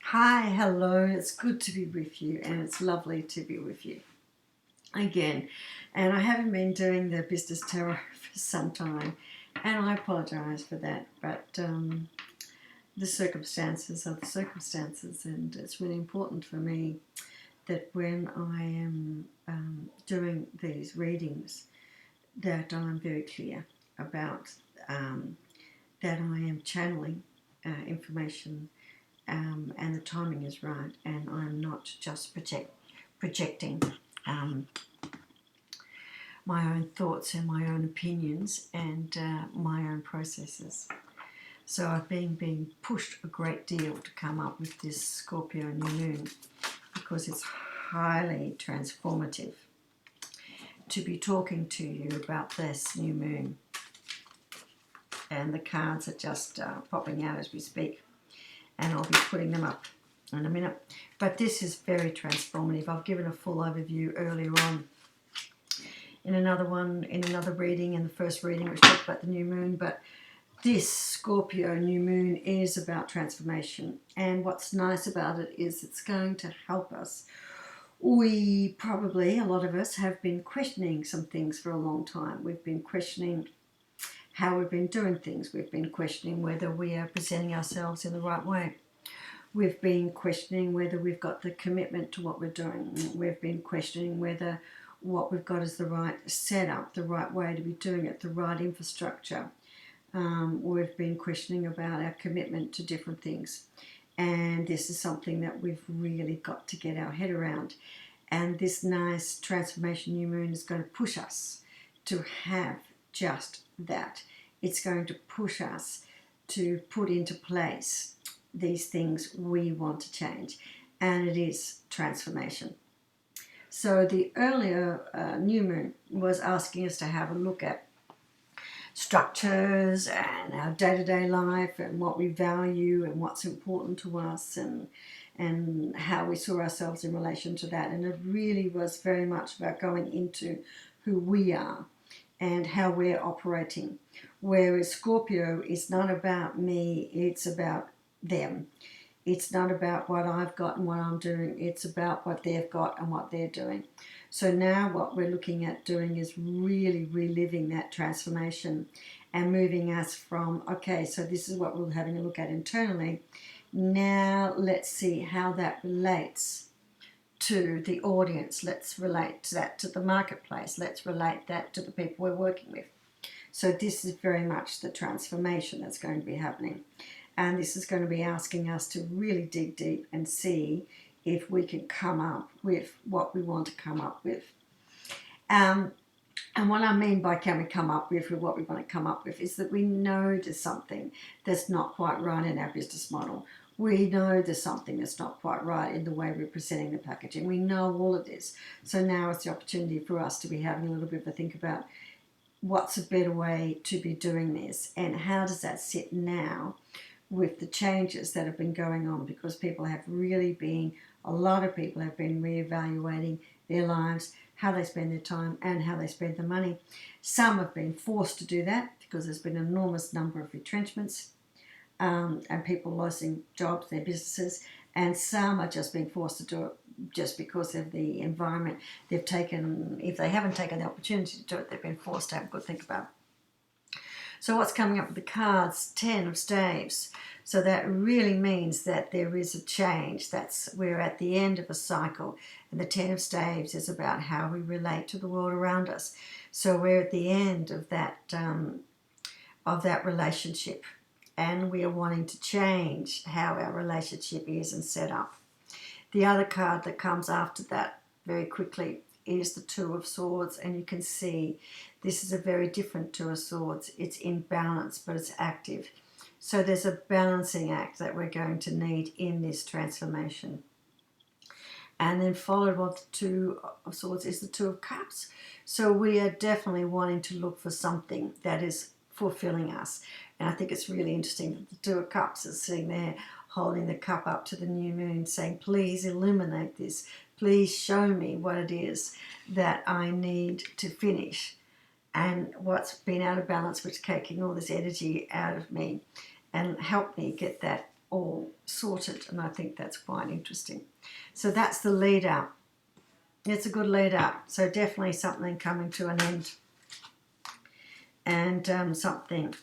Hi, hello, it's good to be with you and it's lovely to be with you again. And I haven't been doing the business tarot for some time and I apologise for that, but the circumstances are the circumstances, and it's really important for me that when I am doing these readings that I'm very clear about that I am channeling information and the timing is right, and I'm not just projecting um, my own thoughts and my own opinions and my own processes. So I've been being pushed a great deal to come up with this Scorpio new moon because it's highly transformative to be talking to you about this new moon. And the cards are just popping out as we speak, and I'll be putting them up in a minute. But this is very transformative. I've given a full overview earlier on in another reading, in the first reading, which talked about the new moon. But this Scorpio new moon is about transformation, and what's nice about it is it's going to help us. We probably, a lot of us, have been questioning some things for a long time. We've been questioning how we've been doing things. We've been questioning whether we are presenting ourselves in the right way. We've been questioning whether we've got the commitment to what we're doing. We've been questioning whether what we've got is the right setup, the right way to be doing it, the right infrastructure. We've been questioning about our commitment to different things. And this is something that we've really got to get our head around. And this nice transformation new moon is going to push us to have just that. It's going to push us to put into place these things we want to change, and it is transformation. So the earlier new moon was asking us to have a look at structures and our day-to-day life and what we value and what's important to us, and how we saw ourselves in relation to that. And it really was very much about going into who we are and how we're operating. Whereas Scorpio is not about me, it's about them. It's not about what I've got and what I'm doing, it's about what they've got and what they're doing. So now what we're looking at doing is really reliving that transformation and moving us from, okay, so this is what we're having a look at internally. Now let's see how that relates to the audience. Let's relate that to the marketplace. Let's relate that to the people we're working with. So this is very much the transformation that's going to be happening. And this is going to be asking us to really dig deep and see if we can come up with what we want to come up with. And what I mean by can we come up with what we want to come up with is that we know there's something that's not quite right in our business model. We know there's something that's not quite right in the way we're presenting the packaging. We know all of this. So now it's the opportunity for us to be having a little bit of a think about what's a better way to be doing this, and how does that sit now with the changes that have been going on, because people have really been, a lot of people have been reevaluating their lives, how they spend their time and how they spend their money. Some have been forced to do that because there's been an enormous number of retrenchments and people losing jobs, their businesses, and some are just being forced to do it just because of the environment they've taken. If they haven't taken the opportunity to do it, they've been forced to have a good think about. So what's coming up with the cards? 10 of Staves. So that really means that there is a change. We're at the end of a cycle, and the 10 of Staves is about how we relate to the world around us. So we're at the end of that relationship, and we are wanting to change how our relationship is and set up. The other card that comes after that very quickly is the Two of Swords, and you can see this is a very different Two of Swords. It's in balance, but it's active. So there's a balancing act that we're going to need in this transformation. And then followed by the Two of Swords is the Two of Cups. So we are definitely wanting to look for something that is fulfilling us. And I think it's really interesting that the Two of Cups is sitting there holding the cup up to the new moon, saying, please illuminate this. Please show me what it is that I need to finish and what's been out of balance, which is taking all this energy out of me, and help me get that all sorted, and I think that's quite interesting. So that's the lead out. It's a good lead out. So definitely something coming to an end, and something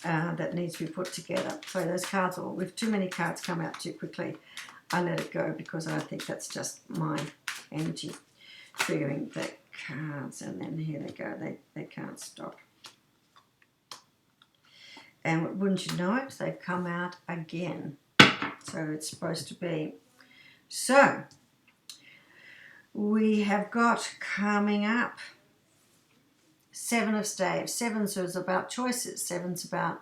that needs to be put together. So those cards, or if too many cards come out too quickly, I let it go because I think that's just my energy triggering the cards. And then here they go. They can't stop. And wouldn't you know it, they've come out again. So it's supposed to be. So we have got coming up Seven of Staves. Sevens is about choices. Sevens about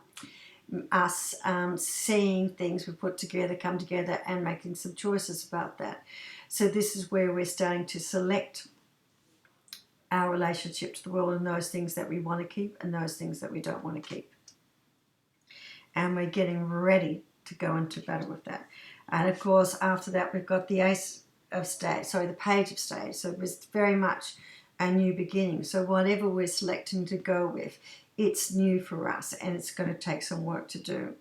us seeing things we put together, come together, and making some choices about that. So this is where we're starting to select our relationship to the world and those things that we want to keep and those things that we don't want to keep. And we're getting ready to go into battle with that. And of course, after that, we've got the Ace of Staves, sorry, the Page of Staves. So it was very much a new beginning. So whatever we're selecting to go with, it's new for us and it's going to take some work to do.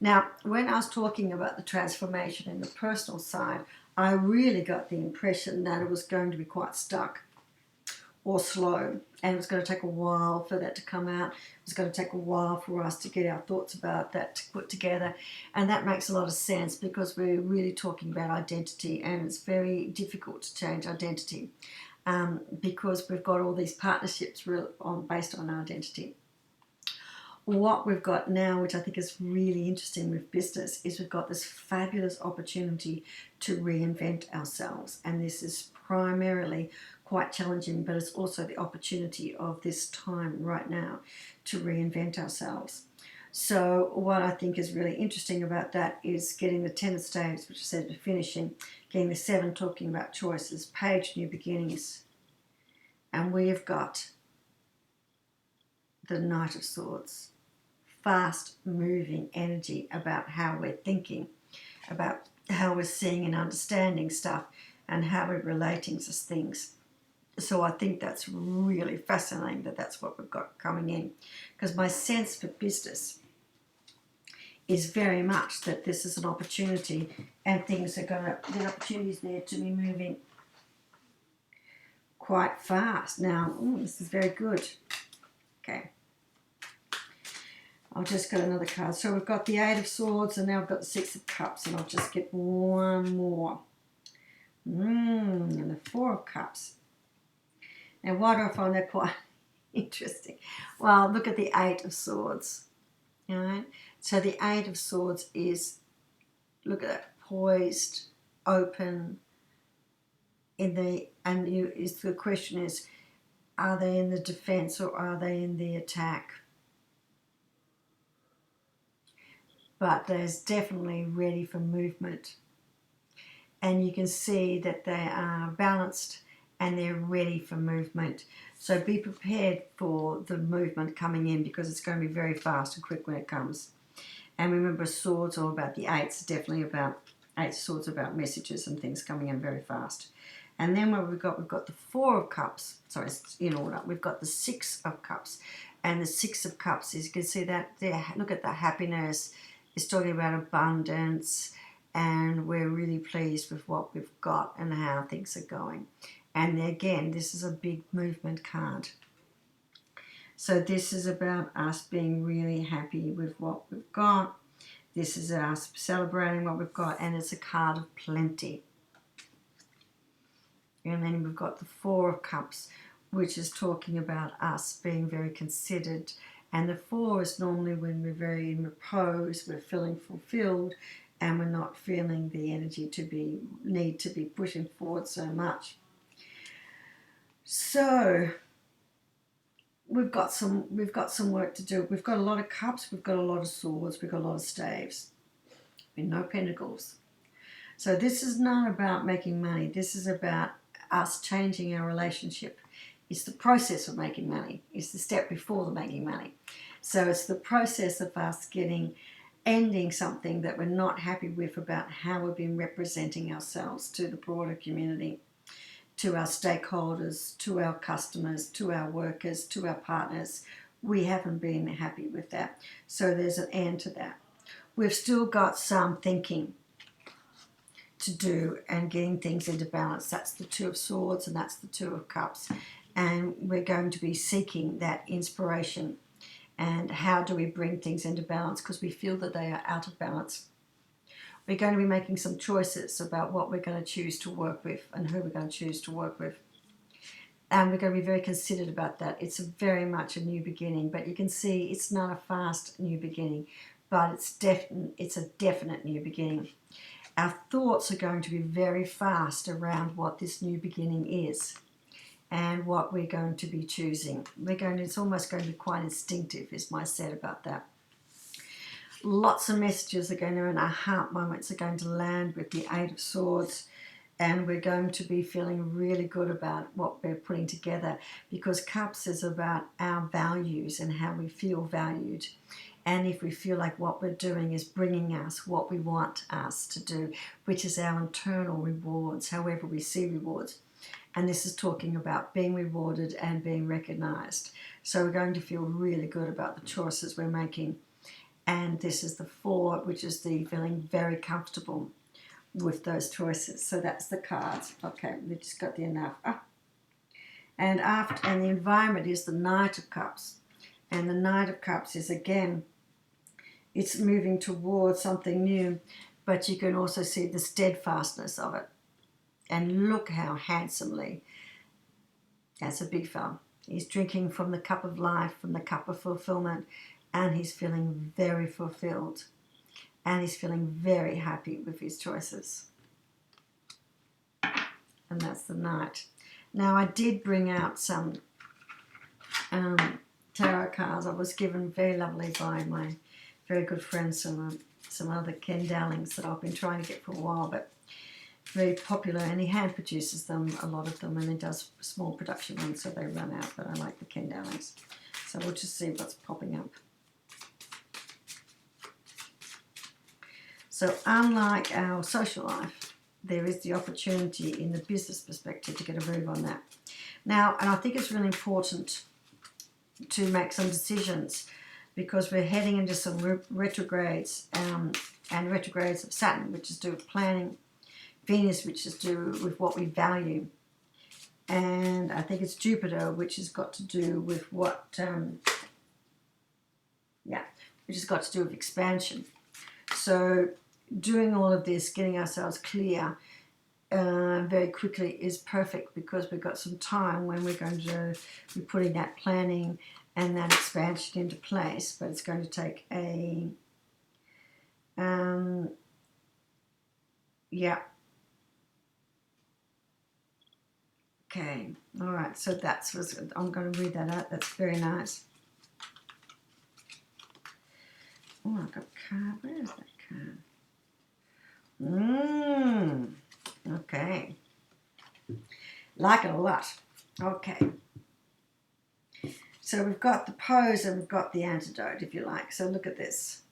Now, when I was talking about the transformation in the personal side, I really got the impression that it was going to be quite stuck or slow, and it was going to take a while for that to come out. It was going to take a while for us to get our thoughts about that to put together, and that makes a lot of sense because we're really talking about identity, and it's very difficult to change identity because we've got all these partnerships based on identity. What we've got now, which I think is really interesting with business, is we've got this fabulous opportunity to reinvent ourselves, and this is primarily quite challenging, but it's also the opportunity of this time right now to reinvent ourselves. So what I think is really interesting about that is getting the 10 of Staves, which I said finishing, getting the 7 talking about choices, Page, new beginnings, and we have got the Knight of Swords, fast moving energy about how we're thinking, about how we're seeing and understanding stuff, and how we're relating to things. So I think that's really fascinating that that's what we've got coming in, because my sense for business is very much that this is an opportunity and things are going to, the opportunities there to be moving quite fast. Now, this is very good. Okay. I'll just get another card. So we've got the 8 of Swords and now I've got the 6 of Cups, and I'll just get one more. And the 4 of Cups. Now, why do I find that quite interesting? Well, look at the 8 of Swords. All right. So the 8 of Swords is, look at that, poised, open. The question is, are they in the defense or are they in the attack? But there's definitely ready for movement. And you can see that they are balanced and they're ready for movement. So be prepared for the movement coming in because it's going to be very fast and quick when it comes. And remember, swords are about the 8s, definitely about 8 swords about messages and things coming in very fast. And then what we've got the 4 of Cups. Sorry, it's in order. We've got the 6 of Cups. And the 6 of Cups is, you can see that there, look at the happiness. It's talking about abundance, and we're really pleased with what we've got and how things are going. And again, this is a big movement card. So this is about us being really happy with what we've got. This is us celebrating what we've got, and it's a card of plenty. And then we've got the 4 of Cups, which is talking about us being very considered. And the 4 is normally when we're very in repose, we're feeling fulfilled, and we're not feeling the energy to need to be pushing forward so much. So we've got some work to do. We've got a lot of cups, we've got a lot of swords, we've got a lot of staves, and no pentacles. So this is not about making money. This is about us changing our relationship. It's the process of making money. It's the step before the making money. So it's the process of us ending something that we're not happy with about how we've been representing ourselves to the broader community, to our stakeholders, to our customers, to our workers, to our partners. We haven't been happy with that. So there's an end to that. we've still got some thinking to do and getting things into balance. That's the Two of Swords and that's the Two of Cups. And we're going to be seeking that inspiration. And how do we bring things into balance? Because we feel that they are out of balance. We're going to be making some choices about what we're going to choose to work with and who we're going to choose to work with. And we're going to be very considered about that. It's very much a new beginning, but you can see it's not a fast new beginning, but it's a definite new beginning. Our thoughts are going to be very fast around what this new beginning is and what we're going to be choosing. It's almost going to be quite instinctive, is my set about that. Lots of messages are going to, and our heart moments are going to land with the Eight of Swords, and we're going to be feeling really good about what we're putting together, because Cups is about our values and how we feel valued. And if we feel like what we're doing is bringing us what we want us to do, which is our internal rewards, however we see rewards. And this is talking about being rewarded and being recognized. So we're going to feel really good about the choices we're making. And this is the Four, which is the feeling very comfortable with those choices. So that's the cards. Okay, we just got the enough. And the environment is the Knight of Cups. And the Knight of Cups is, again, it's moving towards something new, but you can also see the steadfastness of it. And look how handsomely, that's a big fella. He's drinking from the cup of life, from the cup of fulfillment, and he's feeling very fulfilled. And he's feeling very happy with his choices. And that's the Knight. Now, I did bring out some tarot cards. I was given very lovely by my very good friend, some other Ken Dowlings that I've been trying to get for a while, but very popular, and he hand produces them, a lot of them, and he does small production ones, so they run out, but I like the Ken Dowlings. So we'll just see what's popping up. So unlike our social life, there is the opportunity in the business perspective to get a move on that. Now, and I think it's really important to make some decisions, because we're heading into some retrogrades, and retrogrades of Saturn, which is to do with planning, Venus, which is to do with what we value, and I think it's Jupiter, which has got to do with what, which has got to do with expansion. So doing all of this, getting ourselves clear very quickly is perfect, because we've got some time when we're going to be putting that planning and that expansion into place, but it's going to take a, Okay, all right, so I'm going to read that out. That's very nice. Oh, I've got a card. Where is that card? Okay. Like it a lot. Okay. So we've got the pose and we've got the antidote, if you like. So look at this.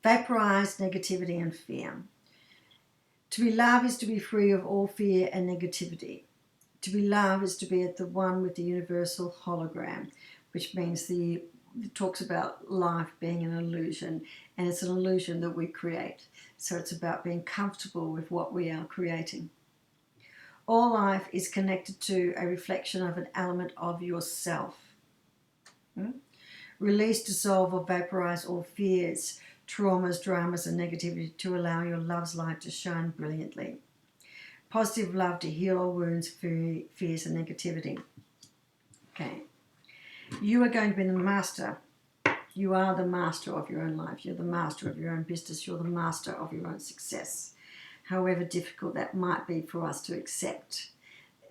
Vaporize negativity and fear. To be love is to be free of all fear and negativity. To be love is to be at the one with the universal hologram, which means it talks about life being an illusion, and it's an illusion that we create. So it's about being comfortable with what we are creating. All life is connected to a reflection of an element of yourself. Release, dissolve, or vaporize all fears, traumas, dramas, and negativity to allow your love's light to shine brilliantly. Positive love to heal all wounds, fears, and negativity. Okay. You are going to be the master. You are the master of your own life. You're the master of your own business. You're the master of your own success. However difficult that might be for us to accept,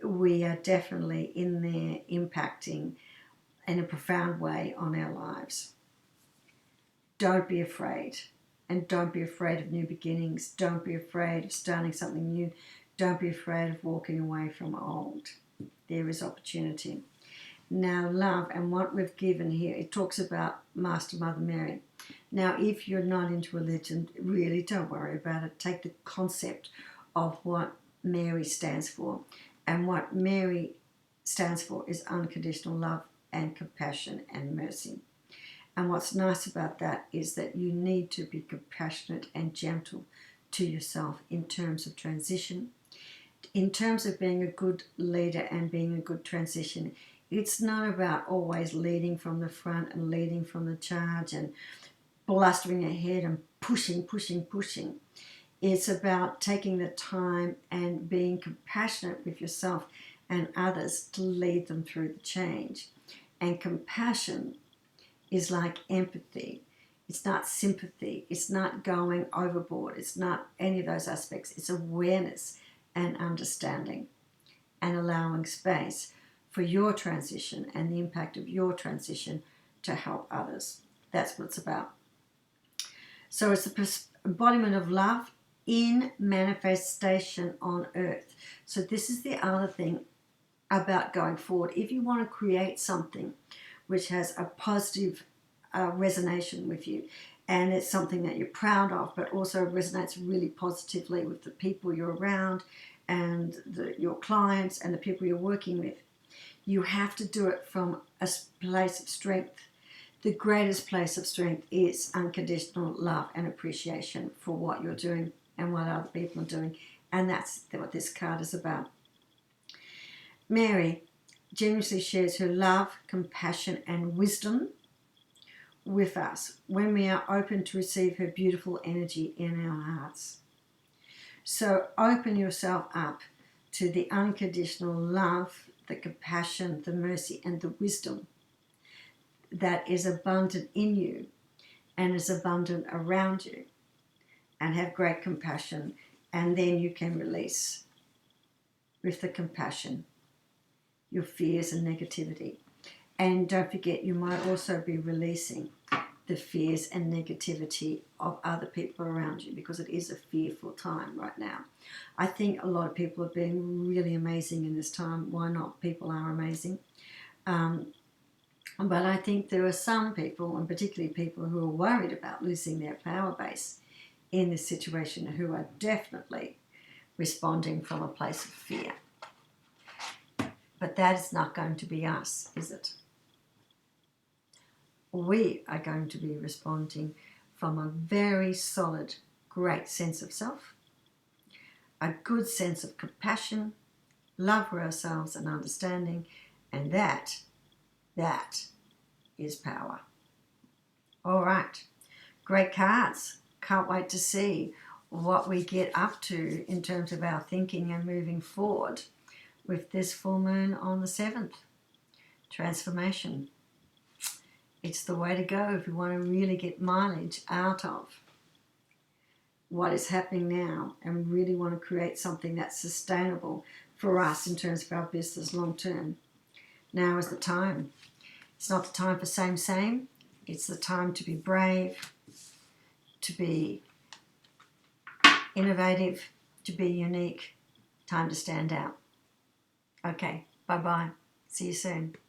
we are definitely in there impacting in a profound way on our lives. Don't be afraid. And don't be afraid of new beginnings. Don't be afraid of starting something new. Don't be afraid of walking away from old. There is opportunity. Now, love, and what we've given here, it talks about Master Mother Mary. Now, if you're not into religion, really don't worry about it. Take the concept of what Mary stands for. And what Mary stands for is unconditional love and compassion and mercy. And what's nice about that is that you need to be compassionate and gentle to yourself in terms of transition. In terms of being a good leader and being a good transition, it's not about always leading from the front and leading from the charge and blustering ahead and pushing. It's about taking the time and being compassionate with yourself and others to lead them through the change. And compassion is like empathy. It's not sympathy. It's not going overboard. It's not any of those aspects. It's awareness and understanding and allowing space for your transition and the impact of your transition to help others. That's what it's about. So it's the embodiment of love in manifestation on earth. So this is the other thing about going forward. If you want to create something which has a positive resonation with you, and it's something that you're proud of, but also resonates really positively with the people you're around and your clients and the people you're working with, you have to do it from a place of strength. The greatest place of strength is unconditional love and appreciation for what you're doing and what other people are doing. And that's what this card is about. Mary generously shares her love, compassion, and wisdom with us when we are open to receive her beautiful energy in our hearts. So open yourself up to the unconditional love, the compassion, the mercy, and the wisdom that is abundant in you and is abundant around you, and have great compassion, and then you can release with the compassion your fears and negativity. And don't forget, you might also be releasing the fears and negativity of other people around you, because it is a fearful time right now. I think a lot of people are being really amazing in this time. Why not? People are amazing. But I think there are some people, and particularly people who are worried about losing their power base in this situation, who are definitely responding from a place of fear. But that is not going to be us, is it? We are going to be responding from a very solid, great sense of self, a good sense of compassion, love for ourselves and understanding, and that is power. All right, great cards. Can't wait to see what we get up to in terms of our thinking and moving forward with this full moon on the 7th. Transformation. It's the way to go if you want to really get mileage out of what is happening now and really want to create something that's sustainable for us in terms of our business long term. Now is the time. It's not the time for same. It's the time to be brave, to be innovative, to be unique. Time to stand out. Okay, bye-bye. See you soon.